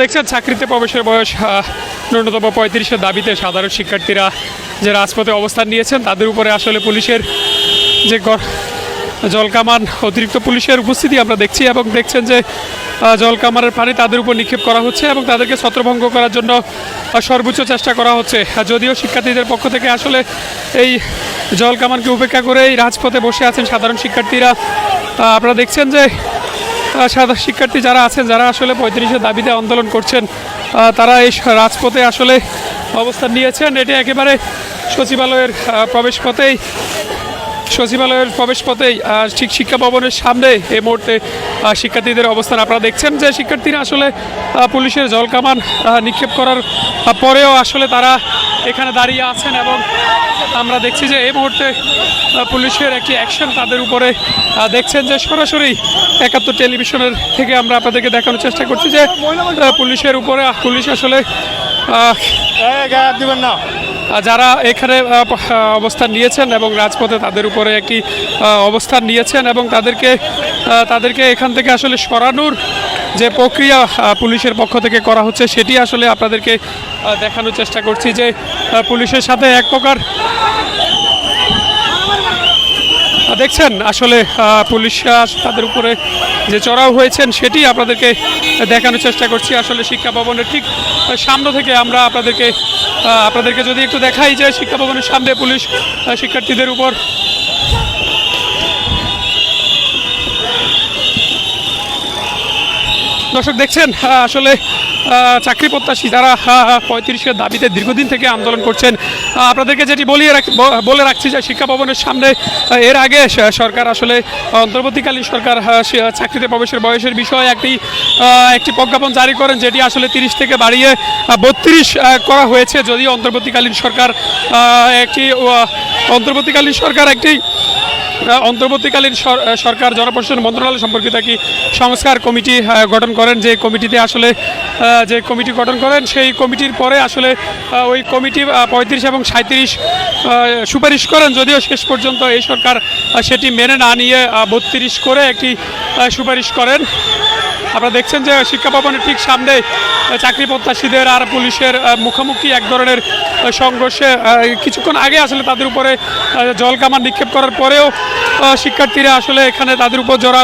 দেখছেন চাকরিতে প্রবেশের বয়স ন্যূনতম ৩৫-এর দাবিতে সাধারণ শিক্ষার্থীরা যে রাজপথে অবস্থান নিয়েছেন তাদের উপরে আসলে পুলিশের যে জলকামান অতিরিক্ত পুলিশের উপস্থিতি আমরা দেখছি এবং দেখছেন যে জলকামানের পানি তাদের উপর নিক্ষেপ করা হচ্ছে এবং তাদেরকে ছত্রভঙ্গ করার জন্য সর্বোচ্চ চেষ্টা করা হচ্ছে। যদিও শিক্ষার্থীদের পক্ষ থেকে আসলে এই জলকামানকে উপেক্ষা করে এই রাজপথে বসে আছেন সাধারণ শিক্ষার্থীরা। আপনারা দেখছেন যে সাধারণ শিক্ষার্থী যারা আছেন, যারা আসলে ৩৫-এর দাবিতে আন্দোলন করছেন, তারা এই রাজপথে আসলে অবস্থান নিয়েছেন। এটি একেবারে সচিবালয়ের প্রবেশপথেই ঠিক শিক্ষা ভবনের সামনে এই মুহূর্তে শিক্ষার্থীদের অবস্থান আপনারা দেখছেন যে শিক্ষার্থীরা আসলে পুলিশের জলকামান নিক্ষেপ করার পরেও আসলে তারা এখানে দাঁড়িয়ে আছেন এবং আমরা দেখছি যে এই মুহূর্তে পুলিশের একটি অ্যাকশন তাদের উপরে দেখছেন যে সরাসরি ৭১ টেলিভিশনের থেকে আমরা আপনাদেরকে দেখানোর চেষ্টা করছি যে পুলিশের উপরে পুলিশ আসলে যারা এখানে অবস্থান নিয়েছেন এবং রাজপথে তাদের উপরে একটি অবস্থান নিয়েছেন এবং তাদেরকে এখান থেকে আসলে সরানোর যে প্রক্রিয়া পুলিশের পক্ষ থেকে করা হচ্ছে সেটি আসলে আপনাদেরকে দেখানোর চেষ্টা করছি যে পুলিশের সাথে এক প্রকার দেখছেন আসলে পুলিশ তাদের উপরে যে চড়াও হয়েছেন সেটি আপনাদেরকে দেখানোর চেষ্টা করছি। আসলে শিক্ষা ভবনের ঠিক সামনে থেকে আমরা আপনাদেরকে যদি একটু দেখাই যে শিক্ষা ভবনের সামনে পুলিশ শিক্ষার্থীদের উপর দর্শক দেখছেন আসলে চাকরি প্রত্যাশী যারা ৩৫-এর দাবিতে দীর্ঘদিন থেকে আন্দোলন করছেন। আপনাদেরকে যেটি বলে রাখছি যে শিক্ষা ভবনের সামনে এর আগে সরকার আসলে অন্তর্বর্তীকালীন সরকার চাকরিতে প্রবেশের বয়সের বিষয়ে একটি প্রজ্ঞাপন জারি করেন, যেটি আসলে ৩০ থেকে বাড়িয়ে ৩২ করা হয়েছে। যদিও অন্তর্বর্তীকালীন সরকার জনপ্রশাসন মন্ত্রণালয় সম্পর্কিত একটি সংস্কার কমিটি গঠন করেন। যে কমিটি গঠন করেন সেই কমিটির পরে আসলে ওই কমিটি ৩৫ এবং ৩৭ সুপারিশ করেন। যদিও শেষ পর্যন্ত এই সরকার সেটি মেনে না নিয়ে ৩২ করে একটি সুপারিশ করেন। আপনারা দেখছেন যে শিক্ষা ভবনের ঠিক সামনে চাকরি প্রত্যাশীদের আর পুলিশের মুখোমুখি এক ধরনের সংঘর্ষে কিছুক্ষণ আগে আসলে তাদের উপরে জলকামান নিক্ষেপ করার পরেও শিক্ষার্থীরা আসলে এখানে তাদের উপর জড়া